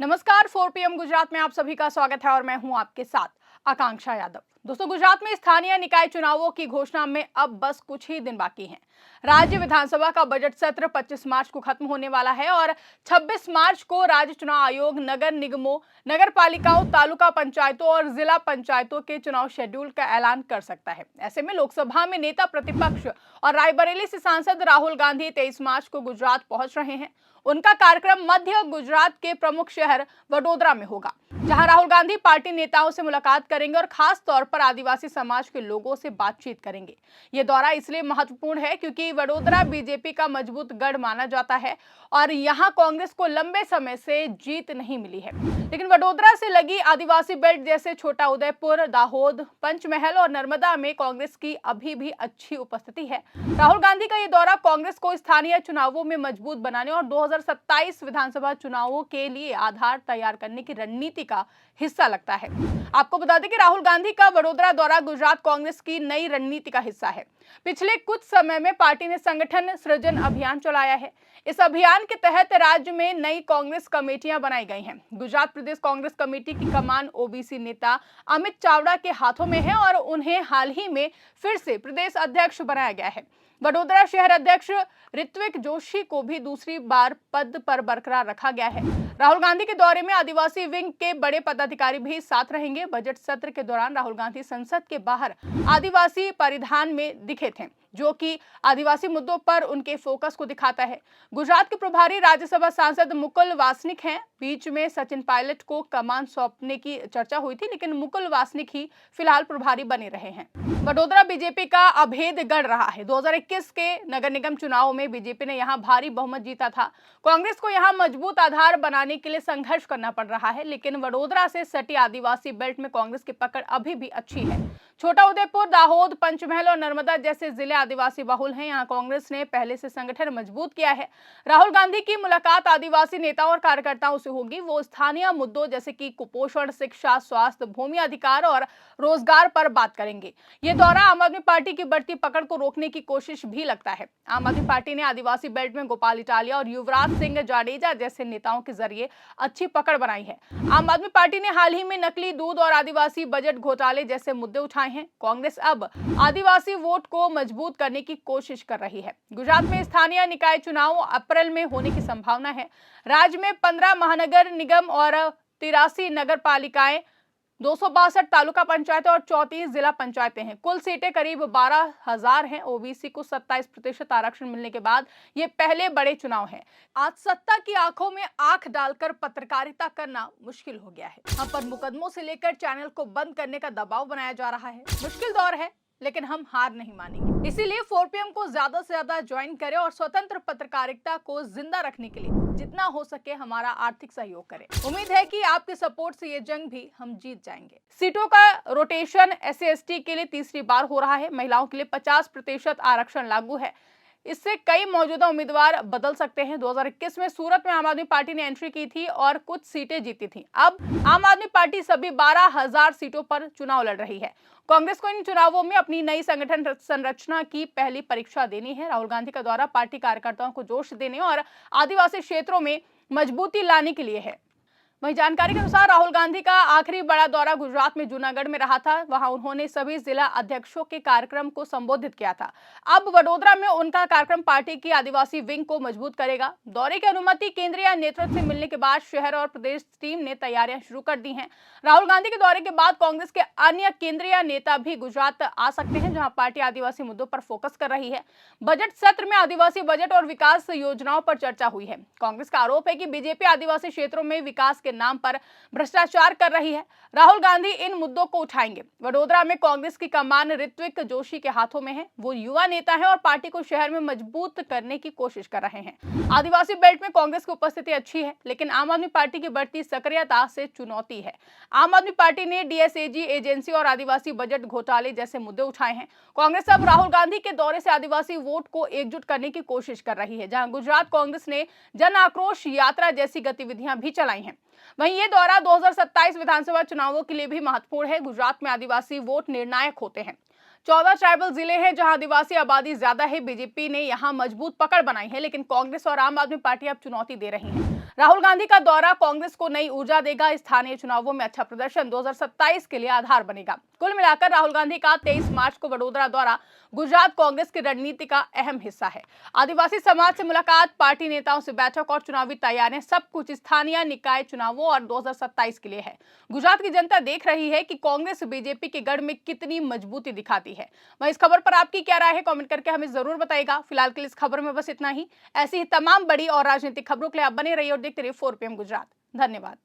नमस्कार। 4 पीएम गुजरात में आप सभी का स्वागत है और मैं हूं आपके साथ आकांक्षा यादव। दोस्तों, गुजरात में स्थानीय निकाय चुनावों की घोषणा में अब बस कुछ ही दिन बाकी हैं। राज्य विधानसभा का बजट सत्र 25 मार्च को खत्म होने वाला है और 26 मार्च को राज्य चुनाव आयोग नगर निगमों, नगर पालिकाओं, तालुका पंचायतों और जिला पंचायतों के चुनाव शेड्यूल का ऐलान कर सकता है। ऐसे में लोकसभा में नेता प्रतिपक्ष और रायबरेली से सांसद राहुल गांधी 23 मार्च को गुजरात पहुंच रहे हैं। उनका कार्यक्रम मध्य गुजरात के प्रमुख शहर वडोदरा में होगा, जहां राहुल गांधी पार्टी नेताओं से मुलाकात करेंगे और खास तौर पर आदिवासी समाज के लोगों से बातचीत करेंगे। ये दौरा इसलिए महत्वपूर्ण है क्योंकि वडोदरा बीजेपी का मजबूत गढ़ माना जाता है और यहां कांग्रेस को लंबे समय से जीत नहीं मिली है। लेकिन वडोदरा से लगी आदिवासी बेल्ट जैसे छोटा उदयपुर, दाहोद, पंचमहल और नर्मदा में कांग्रेस की अभी भी अच्छी उपस्थिति है। राहुल गांधी का ये दौरा कांग्रेस को स्थानीय चुनावों में मजबूत बनाने और 2027 विधानसभा चुनावों के लिए आधार तैयार करने की रणनीति का हिस्सा लगता है। आपको बता दें कि राहुल गांधी का वडोदरा दौरा गुजरात कांग्रेस की नई रणनीति का हिस्सा है। पिछले कुछ समय में पार्टी ने संगठन सृजन अभियान चलाया है। इस अभियान के तहत राज्य में नई कांग्रेस कमेटियां बनाई गई हैं। गुजरात प्रदेश कांग्रेस कमेटी की कमान ओबीसी नेता अमित चावड़ा के हाथों में है और उन्हें हाल ही में फिर से प्रदेश अध्यक्ष बनाया गया है। वडोदरा शहर अध्यक्ष ऋत्विक जोशी को भी दूसरी बार पद पर बरकरार रखा गया है। राहुल गांधी के दौरे में आदिवासी विंग के बड़े पदाधिकारी भी साथ रहेंगे। बजट सत्र के दौरान राहुल गांधी संसद के बाहर आदिवासी परिधान में दिखे थे, जो कि आदिवासी मुद्दों पर उनके फोकस को दिखाता है। गुजरात के प्रभारी राज्यसभा सांसद मुकुल वासनिक हैं। बीच में सचिन पायलट को कमान सौंपने की चर्चा हुई थी, लेकिन मुकुल वासनिक ही फिलहाल प्रभारी बने रहे हैं। वडोदरा बीजेपी का अभेद गढ़ रहा है। 2021 के नगर निगम चुनाव में बीजेपी ने यहां भारी बहुमत जीता था। कांग्रेस को यहां मजबूत आधार बनाने के लिए संघर्ष करना पड़ रहा है, लेकिन वडोदरा से सटी आदिवासी बेल्ट में कांग्रेस की पकड़ अभी भी अच्छी है। छोटा उदयपुर, दाहोद, पंचमहल और नर्मदा जैसे जिले आदिवासी बहुल हैं। यहाँ कांग्रेस ने पहले से संगठन मजबूत किया है। राहुल गांधी की मुलाकात आदिवासी नेताओं और कार्यकर्ताओं से होगी। वो स्थानीय मुद्दों जैसे कि कुपोषण, शिक्षा, स्वास्थ्य, भूमि अधिकार और रोजगार पर बात करेंगे। ये दौरा आम आदमी पार्टी की बढ़ती पकड़ को रोकने की कोशिश भी लगता है। आम आदमी पार्टी ने आदिवासी बेल्ट में गोपाल इटालिया और युवराज सिंह जाडेजा जैसे नेताओं के जरिए अच्छी पकड़ बनाई है। आम आदमी पार्टी ने हाल ही में नकली दूध और आदिवासी बजट घोटाले जैसे मुद्दे उठाए हैं। कांग्रेस अब आदिवासी वोट को मजबूत करने की कोशिश कर रही है। गुजरात में स्थानीय निकाय चुनाव अप्रैल में होने की संभावना है। राज्य में 15 महानगर निगम और 83 नगर पालिकाएं, 262 तालुका पंचायतें और 34 जिला पंचायतें हैं। कुल सीटें करीब 12,000 हैं। ओबीसी को 27% आरक्षण मिलने के बाद ये पहले बड़े चुनाव हैं। आज सत्ता की आंखों में आंख डालकर पत्रकारिता करना मुश्किल हो गया है। हम पर मुकदमों से लेकर चैनल को बंद करने का दबाव बनाया जा रहा है। मुश्किल दौर है, लेकिन हम हार नहीं मानेंगे। इसीलिए 4 पीएम को ज्यादा से ज्यादा ज्वाइन करें और स्वतंत्र पत्रकारिता को जिंदा रखने के लिए जितना हो सके हमारा आर्थिक सहयोग करें। उम्मीद है कि आपके सपोर्ट से ये जंग भी हम जीत जाएंगे। सीटों का रोटेशन SC/ST के लिए तीसरी बार हो रहा है। महिलाओं के लिए 50% आरक्षण लागू है। इससे कई मौजूदा उम्मीदवार बदल सकते हैं। 2021 में सूरत में आम आदमी पार्टी ने एंट्री की थी और कुछ सीटें जीती थी। अब आम आदमी पार्टी सभी 12,000 सीटों पर चुनाव लड़ रही है। कांग्रेस को इन चुनावों में अपनी नई संगठन संरचना की पहली परीक्षा देनी है। राहुल गांधी का दौरा पार्टी कार्यकर्ताओं को जोश देने और आदिवासी क्षेत्रों में मजबूती लाने के लिए है। वहीं जानकारी के अनुसार राहुल गांधी का आखिरी बड़ा दौरा गुजरात में जूनागढ़ में रहा था। वहां उन्होंने सभी जिला अध्यक्षों के कार्यक्रम को संबोधित किया था। अब वडोदरा में उनका कार्यक्रम पार्टी की आदिवासी विंग को मजबूत करेगा। दौरे की अनुमति केंद्रीय नेतृत्व से मिलने के बाद शहर और प्रदेश टीम ने तैयारियां शुरू कर दी हैं। राहुल गांधी के दौरे के बाद कांग्रेस के अन्य केंद्रीय नेता भी गुजरात आ सकते हैं, जहां पार्टी आदिवासी मुद्दों पर फोकस कर रही है। बजट सत्र में आदिवासी बजट और विकास योजनाओं पर चर्चा हुई है। कांग्रेस का आरोप है कि बीजेपी आदिवासी क्षेत्रों में विकास के नाम पर भ्रष्टाचार कर रही है। राहुल गांधी इन मुद्दों को उठाएंगे। वडोदरा में कांग्रेस की कमान ऋत्विक जोशी के हाथों में है। वो युवा नेता है और पार्टी को शहर में मजबूत करने की कोशिश कर रहे हैं। आदिवासी बेल्ट में कांग्रेस की उपस्थिति अच्छी है, लेकिन आम आदमी पार्टी की बढ़ती सक्रियता से चुनौती है। आम आदमी पार्टी ने DSAG एजेंसी और आदिवासी बजट घोटाले जैसे मुद्दे उठाए हैं। कांग्रेस अब राहुल गांधी के दौरे से आदिवासी वोट को एकजुट करने की कोशिश कर रही है, जहां गुजरात कांग्रेस ने जन आक्रोश यात्रा जैसी गतिविधियां भी चलाई हैं। वहीं ये दौरा 2027 विधानसभा चुनावों के लिए भी महत्वपूर्ण है। गुजरात में आदिवासी वोट निर्णायक होते हैं। 14 ट्राइबल जिले हैं जहां आदिवासी आबादी ज्यादा है। बीजेपी ने यहां मजबूत पकड़ बनाई है, लेकिन कांग्रेस और आम आदमी पार्टी अब चुनौती दे रही हैं। राहुल गांधी का दौरा कांग्रेस को नई ऊर्जा देगा। स्थानीय चुनावों में अच्छा प्रदर्शन 2027 के लिए आधार बनेगा। कुल मिलाकर राहुल गांधी का 23 मार्च को वडोदरा दौरा गुजरात कांग्रेस की रणनीति का अहम हिस्सा है। आदिवासी समाज से मुलाकात, पार्टी नेताओं से बैठक और चुनावी तैयारियां, सब कुछ स्थानीय निकाय चुनावों और 2027 के लिए है। गुजरात की जनता देख रही है कि कांग्रेस बीजेपी के गढ़ में कितनी मजबूती दिखाती है। वहीं इस खबर पर आपकी क्या राय है, कमेंट करके हमें जरूर बताइएगा। फिलहाल के लिए इस खबर में बस इतना ही। ऐसी ही तमाम बड़ी और राजनीतिक खबरों के लिए आप बने रहिए और देखते रहिए 4 PM गुजरात। धन्यवाद।